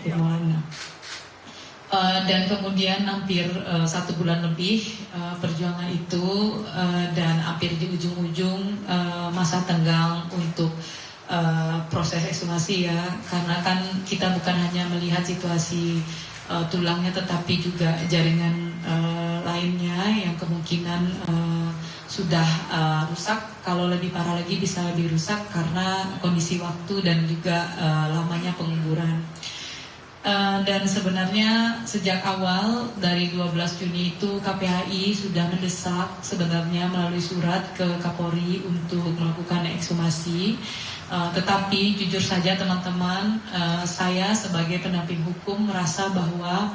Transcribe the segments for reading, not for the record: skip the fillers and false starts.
Afif Maulana. Dan kemudian hampir 1 bulan lebih perjuangan itu dan hampir di ujung-ujung masa tenggang untuk proses ekshumasi ya, karena kan kita bukan hanya melihat situasi tulangnya tetapi juga jaringan lainnya yang kemungkinan sudah rusak. Kalau lebih parah lagi bisa lebih rusak karena kondisi waktu dan juga lamanya penguburan. Dan sebenarnya sejak awal dari 12 Juni itu KPHI sudah mendesak sebenarnya melalui surat ke Kapolri untuk melakukan ekshumasi. Tetapi jujur saja teman-teman, saya sebagai pendamping hukum merasa bahwa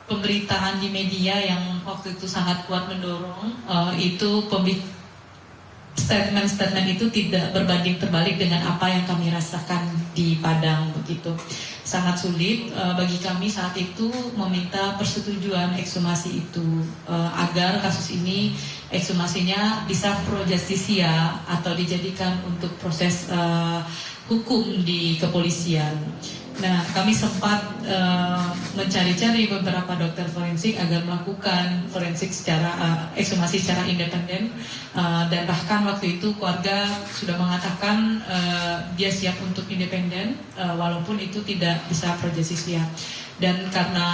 pemberitaan di media yang waktu itu sangat kuat mendorong itu statement itu tidak berbanding terbalik dengan apa yang kami rasakan di Padang begitu. Sangat sulit bagi kami saat itu meminta persetujuan ekshumasi itu agar kasus ini ekshumasinya bisa pro justisia atau dijadikan untuk proses hukum di kepolisian. Nah, kami sempat mencari-cari beberapa dokter forensik agar melakukan forensik secara ekshumasi secara independen, dan bahkan waktu itu keluarga sudah mengatakan dia siap untuk independen walaupun itu tidak bisa pro justisia. Dan karena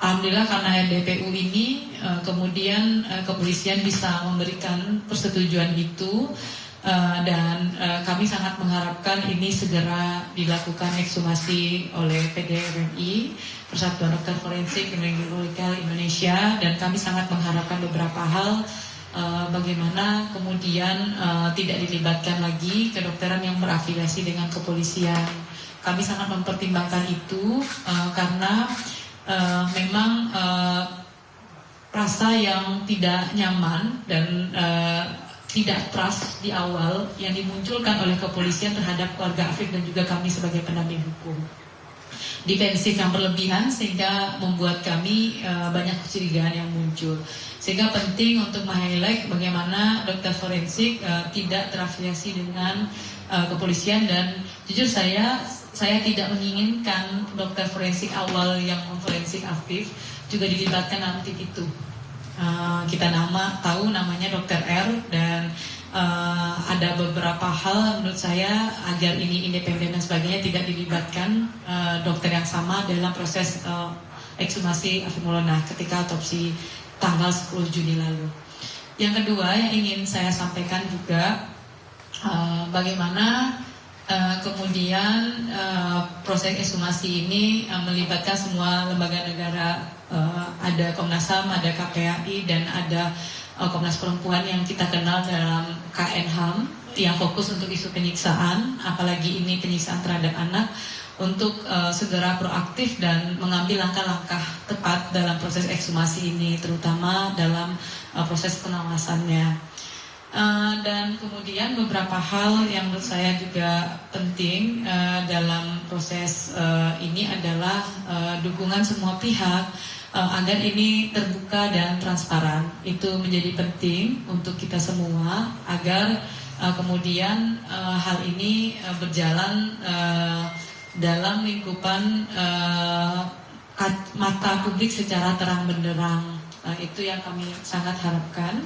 alhamdulillah karena RDPU ini kemudian kepolisian bisa memberikan persetujuan itu. Dan kami sangat mengharapkan ini segera dilakukan ekshumasi oleh PDRMI, Persatuan Dokter Forensik Indonesia, dan kami sangat mengharapkan beberapa hal, bagaimana kemudian tidak dilibatkan lagi kedokteran yang berafiliasi dengan kepolisian. Kami sangat mempertimbangkan itu karena memang rasa yang tidak nyaman dan tidak trust di awal yang dimunculkan oleh kepolisian terhadap keluarga Afif dan juga kami sebagai pendamping hukum. Defensif yang berlebihan sehingga membuat kami banyak kecurigaan yang muncul. Sehingga penting untuk meng-highlight bagaimana dokter forensik tidak terafiliasi dengan kepolisian, dan jujur saya tidak menginginkan dokter forensik awal yang memforensik Afif juga dilibatkan dalam tim itu. Kita tahu namanya Dr. R, dan ada beberapa hal menurut saya agar ini independen dan sebagainya tidak dilibatkan dokter yang sama dalam proses ekshumasi Afif Maulana ketika otopsi tanggal 10 Juni lalu. Yang kedua yang ingin saya sampaikan juga bagaimana kemudian proses ekshumasi ini melibatkan semua lembaga negara. Ada Komnas HAM, ada KPHI, dan ada Komnas Perempuan yang kita kenal dalam KN HAM yang fokus untuk isu penyiksaan, apalagi ini penyiksaan terhadap anak, untuk segera proaktif dan mengambil langkah-langkah tepat dalam proses ekshumasi ini, terutama dalam proses pengawasannya. Dan kemudian beberapa hal yang menurut saya juga penting dalam proses ini adalah dukungan semua pihak agar ini terbuka dan transparan. Itu menjadi penting untuk kita semua agar kemudian hal ini berjalan dalam lingkupan mata publik secara terang benderang. Itu yang kami sangat harapkan.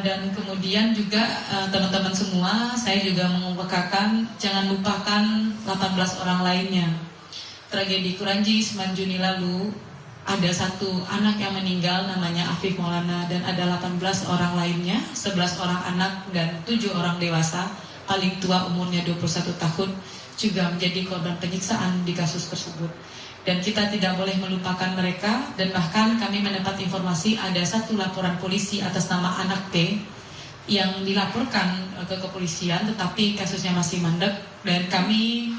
Dan kemudian juga teman-teman semua, saya juga mengungkapkan jangan lupakan 18 orang lainnya. Tragedi Kranji 9 Juni lalu ada 1 anak yang meninggal namanya Afif Maulana, dan ada 18 orang lainnya, 11 orang anak dan 7 orang dewasa, paling tua umurnya 21 tahun, juga menjadi korban penyiksaan di kasus tersebut. Dan kita tidak boleh melupakan mereka, dan bahkan kami mendapat informasi ada 1 laporan polisi atas nama anak P yang dilaporkan ke kepolisian, tetapi kasusnya masih mandek. Dan kami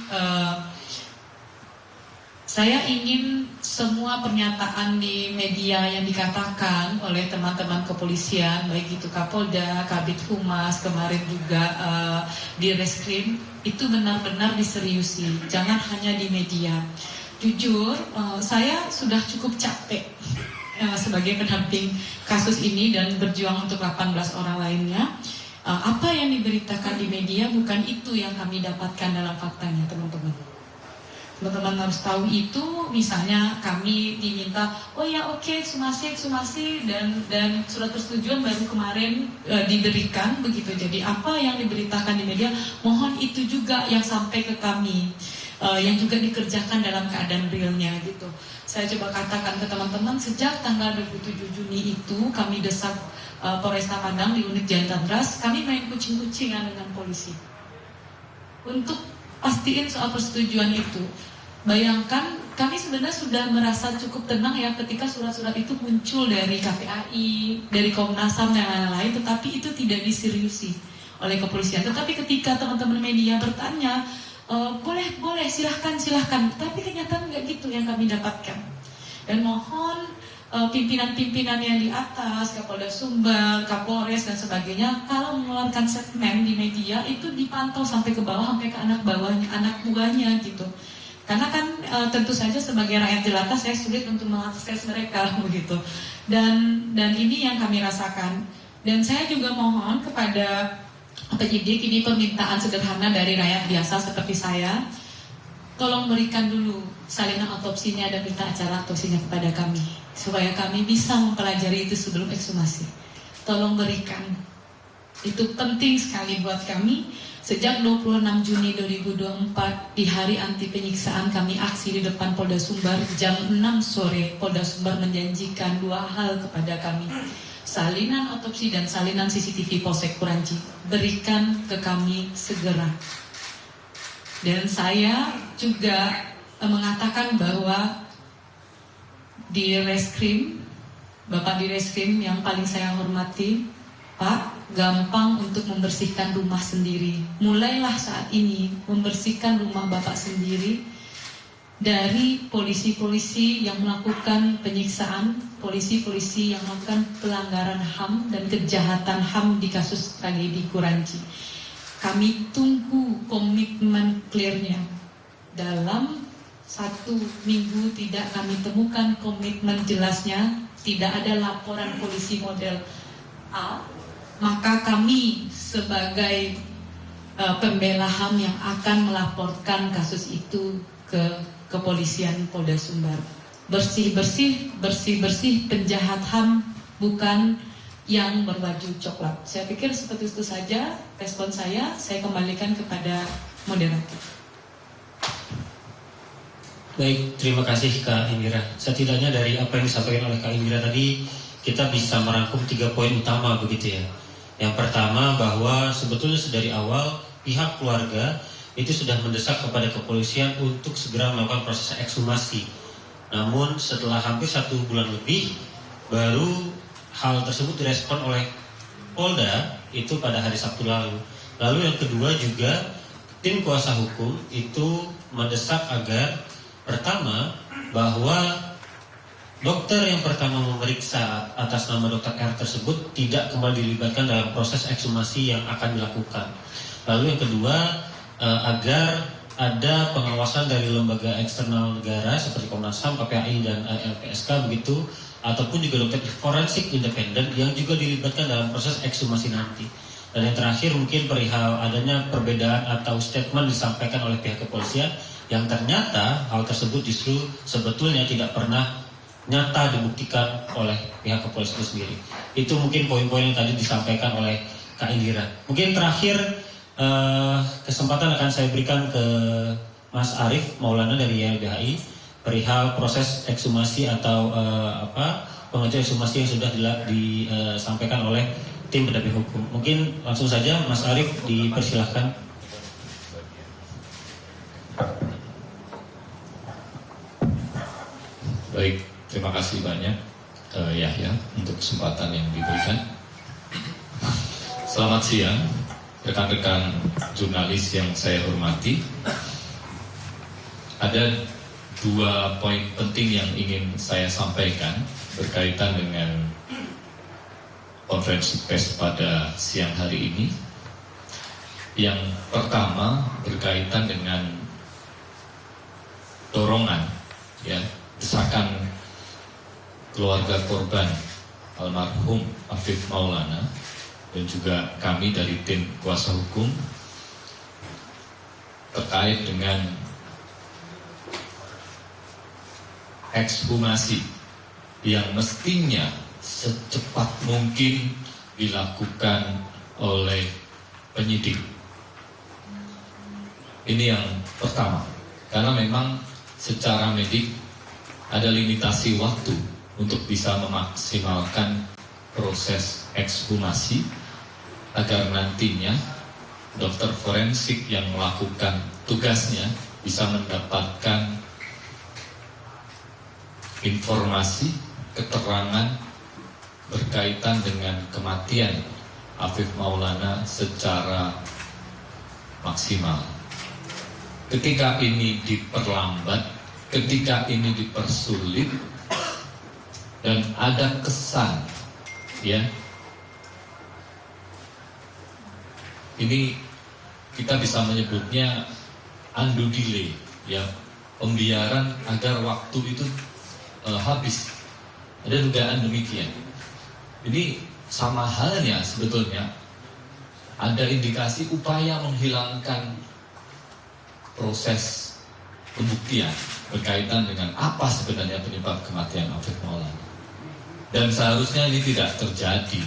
saya ingin semua pernyataan di media yang dikatakan oleh teman-teman kepolisian, baik itu Kapolda, Kabid Humas, kemarin juga di Reskrim, itu benar-benar diseriusi, jangan hanya di media. Jujur, saya sudah cukup capek sebagai pendamping kasus ini dan berjuang untuk 18 orang lainnya. Apa yang diberitakan di media bukan itu yang kami dapatkan dalam faktanya, teman-teman. teman-teman harus tahu itu. Misalnya kami diminta, oh ya oke, ekshumasi dan surat persetujuan baru kemarin diberikan begitu. Jadi apa yang diberitakan di media, mohon itu juga yang sampai ke kami, yang juga dikerjakan dalam keadaan realnya gitu. Saya coba katakan ke teman-teman, sejak tanggal 27 Juni itu kami desak Polresta Padang di unit Jantandras, kami main kucing-kucingan dengan polisi untuk pastiin soal persetujuan itu. Bayangkan, kami sebenarnya sudah merasa cukup tenang ya ketika surat-surat itu muncul dari KPAI, dari Komnas HAM dan lain-lain, tetapi itu tidak diseriusi oleh kepolisian. Tetapi ketika teman-teman media bertanya, boleh, silahkan, tapi kenyataan nggak gitu yang kami dapatkan. Dan mohon pimpinan-pimpinan yang di atas, Kapolda Sumbar, Kapolres dan sebagainya, kalau mengeluarkan segmen di media itu dipantau sampai ke bawah, sampai ke anak buahnya gitu. Karena kan tentu saja sebagai rakyat jelata saya sulit untuk mengakses mereka begitu. Dan ini yang kami rasakan. Dan saya juga mohon kepada penyidik, ini permintaan sederhana dari rakyat biasa seperti saya, tolong berikan dulu salinan otopsinya dan berita acara otopsinya kepada kami, supaya kami bisa mempelajari itu sebelum ekshumasi. Tolong berikan, itu penting sekali buat kami. Sejak 26 Juni 2024 di hari anti penyiksaan kami aksi di depan Polda Sumbar jam 6 sore. Polda Sumbar menjanjikan dua hal kepada kami, salinan otopsi dan salinan CCTV Polsek Kuranci. Berikan ke kami segera. Dan saya juga mengatakan bahwa di Reskrim, Bapak di Reskrim yang paling saya hormati, Pak, gampang untuk membersihkan rumah sendiri. Mulailah saat ini membersihkan rumah Bapak sendiri dari polisi-polisi yang melakukan penyiksaan, polisi-polisi yang melakukan pelanggaran HAM dan kejahatan HAM di kasus tragedi Kuranci. Kami tunggu komitmen clear-nya. Dalam 1 minggu tidak kami temukan komitmen jelasnya, tidak ada laporan polisi model A, maka kami sebagai pembela HAM yang akan melaporkan kasus itu ke kepolisian Polda Sumbar. Bersih-bersih penjahat HAM, bukan yang berbaju coklat. Saya pikir seperti itu saja respon saya kembalikan kepada moderator. Baik, terima kasih Kak Indira. Setidaknya dari apa yang disampaikan oleh Kak Indira tadi, kita bisa merangkum 3 poin utama begitu ya. Yang pertama, bahwa sebetulnya dari awal pihak keluarga itu sudah mendesak kepada kepolisian untuk segera melakukan proses ekshumasi. Namun setelah hampir 1 bulan lebih, baru hal tersebut direspon oleh Polda itu pada hari Sabtu lalu. Lalu yang kedua juga, tim kuasa hukum itu mendesak agar pertama, bahwa dokter yang pertama memeriksa atas nama Dr. R tersebut tidak kembali dilibatkan dalam proses ekshumasi yang akan dilakukan. Lalu yang kedua, agar ada pengawasan dari lembaga eksternal negara seperti Komnas HAM, KPAI dan LPSK begitu, ataupun juga dokter forensik independen yang juga dilibatkan dalam proses ekshumasi nanti. Dan yang terakhir mungkin perihal adanya perbedaan atau statement disampaikan oleh pihak kepolisian yang ternyata hal tersebut justru sebetulnya tidak pernah nyata dibuktikan oleh pihak kepolisian sendiri. Itu mungkin poin-poin yang tadi disampaikan oleh Kak Indira. Mungkin terakhir kesempatan akan saya berikan ke Mas Arief Maulana dari YLBHI perihal proses ekshumasi atau pengajuan ekshumasi yang sudah disampaikan oleh tim pendamping hukum. Mungkin langsung saja Mas Arief dipersilahkan. Baik, terima kasih banyak Yahya untuk kesempatan yang diberikan. Selamat siang rekan-rekan jurnalis yang saya hormati. Ada 2 poin penting yang ingin saya sampaikan berkaitan dengan konferensi pers pada siang hari ini. Yang pertama berkaitan dengan dorongan, ya, desakan keluarga korban almarhum Afif Maulana dan juga kami dari tim kuasa hukum terkait dengan ekshumasi yang mestinya secepat mungkin dilakukan oleh penyidik. Ini yang pertama, karena memang secara medik ada limitasi waktu untuk bisa memaksimalkan proses ekshumasi agar nantinya dokter forensik yang melakukan tugasnya bisa mendapatkan informasi, keterangan berkaitan dengan kematian Afif Maulana secara maksimal. Ketika ini diperlambat, ketika ini dipersulit, dan ada kesan, ya, ini kita bisa menyebutnya undue delay, ya, pembiaran agar waktu itu habis. Ada dugaan demikian. Ini sama halnya sebetulnya ada indikasi upaya menghilangkan proses pembuktian berkaitan dengan apa sebenarnya penyebab kematian Afif Maulana. Dan seharusnya ini tidak terjadi.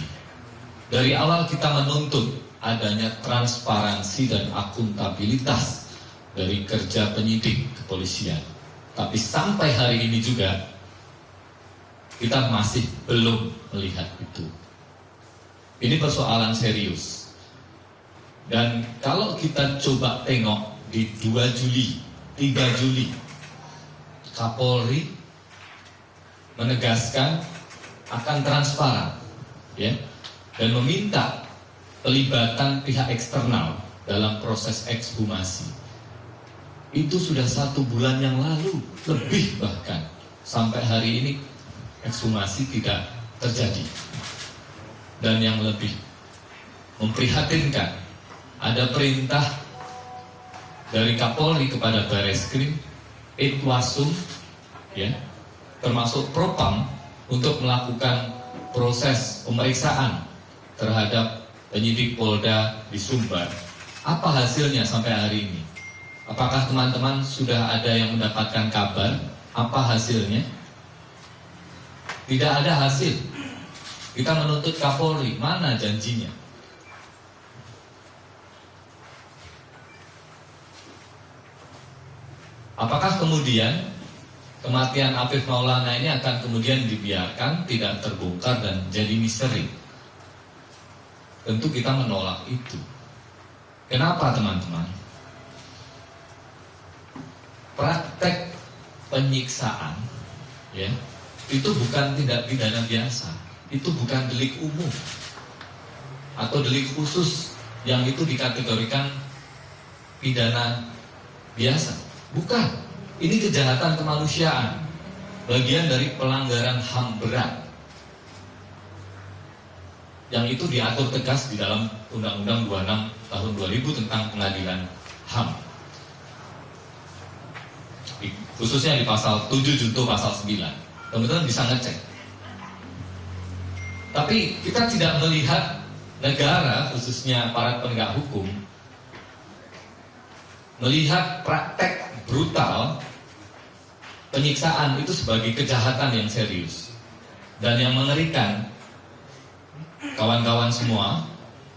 Dari awal kita menuntut adanya transparansi dan akuntabilitas dari kerja penyidik kepolisian. Tapi sampai hari ini juga kita masih belum melihat itu. Ini persoalan serius. Dan kalau kita coba tengok di 2 Juli, 3 Juli, Kapolri menegaskan akan transparan, ya, dan meminta pelibatan pihak eksternal dalam proses ekshumasi. Itu sudah 1 bulan yang lalu, lebih bahkan. Sampai hari ini ekshumasi tidak terjadi. Dan yang lebih memprihatinkan, ada perintah dari Kapolri kepada Bareskrim, Itwasum, ya, termasuk Propam, untuk melakukan proses pemeriksaan terhadap penyidik Polda di Sumbar. Apa hasilnya sampai hari ini? Apakah teman-teman sudah ada yang mendapatkan kabar? Apa hasilnya? Tidak ada hasil. Kita menuntut Kapolri, mana janjinya? Apakah kemudian kematian Afif Maulana ini akan kemudian dibiarkan, tidak terbongkar dan jadi misteri? Tentu kita menolak itu. Kenapa, teman-teman? Praktek penyiksaan, ya, itu bukan tindak pidana biasa. Itu bukan delik umum atau delik khusus yang itu dikategorikan pidana biasa. Bukan. Ini kejahatan kemanusiaan, bagian dari pelanggaran HAM berat yang itu diatur tegas di dalam Undang-Undang 26 tahun 2000 tentang pengadilan HAM, khususnya di pasal 7 junto pasal 9. Teman-teman bisa ngecek. Tapi kita tidak melihat negara, khususnya para penegak hukum, melihat praktek brutal penyiksaan itu sebagai kejahatan yang serius. Dan yang mengerikan, kawan-kawan semua,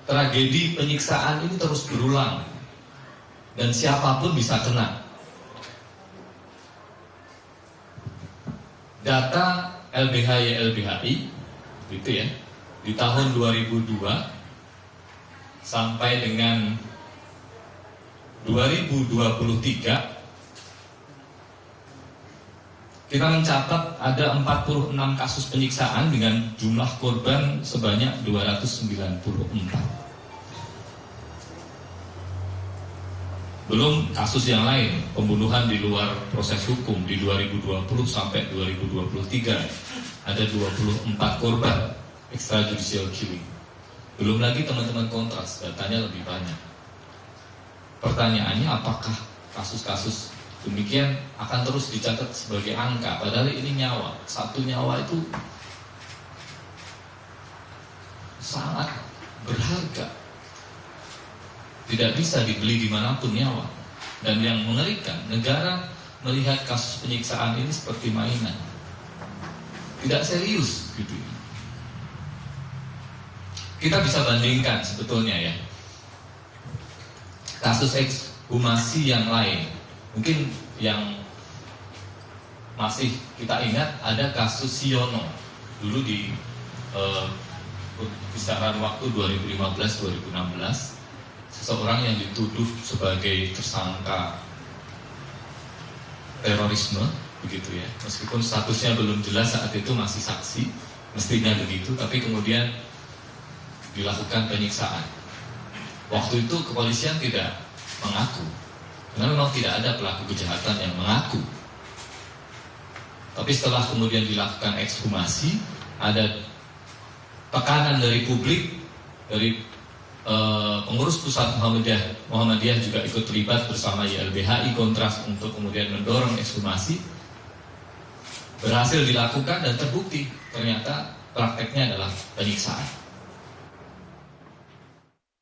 tragedi penyiksaan ini terus berulang. Dan siapapun bisa kena. Data LBH-YLBHI, gitu ya, di tahun 2002 sampai dengan 2023 kita mencatat ada 46 kasus penyiksaan dengan jumlah korban sebanyak 294. Belum kasus yang lain, pembunuhan di luar proses hukum di 2020 sampai 2023 ada 24 korban extrajudicial killing. Belum lagi teman-teman kontras, datanya lebih banyak. Pertanyaannya, apakah kasus-kasus demikian akan terus dicatat sebagai angka? Padahal ini nyawa. 1 nyawa itu sangat berharga. Tidak bisa dibeli dimanapun nyawa. Dan yang mengerikan, negara melihat kasus penyiksaan ini seperti mainan, tidak serius gitu. Kita bisa bandingkan sebetulnya ya kasus ekshumasi yang lain. Mungkin yang masih kita ingat ada kasus Siono dulu di kisaran waktu 2015-2016, seseorang yang dituduh sebagai tersangka terorisme begitu ya, meskipun statusnya belum jelas saat itu, masih saksi, mestinya begitu, tapi kemudian dilakukan penyiksaan. Waktu itu kepolisian tidak mengaku, karena memang tidak ada pelaku kejahatan yang mengaku. Tapi setelah kemudian dilakukan ekshumasi, ada tekanan dari publik, dari pengurus pusat Muhammadiyah juga ikut terlibat bersama YLBHI Kontras untuk kemudian mendorong ekshumasi. Berhasil dilakukan dan terbukti ternyata prakteknya adalah penyiksaan.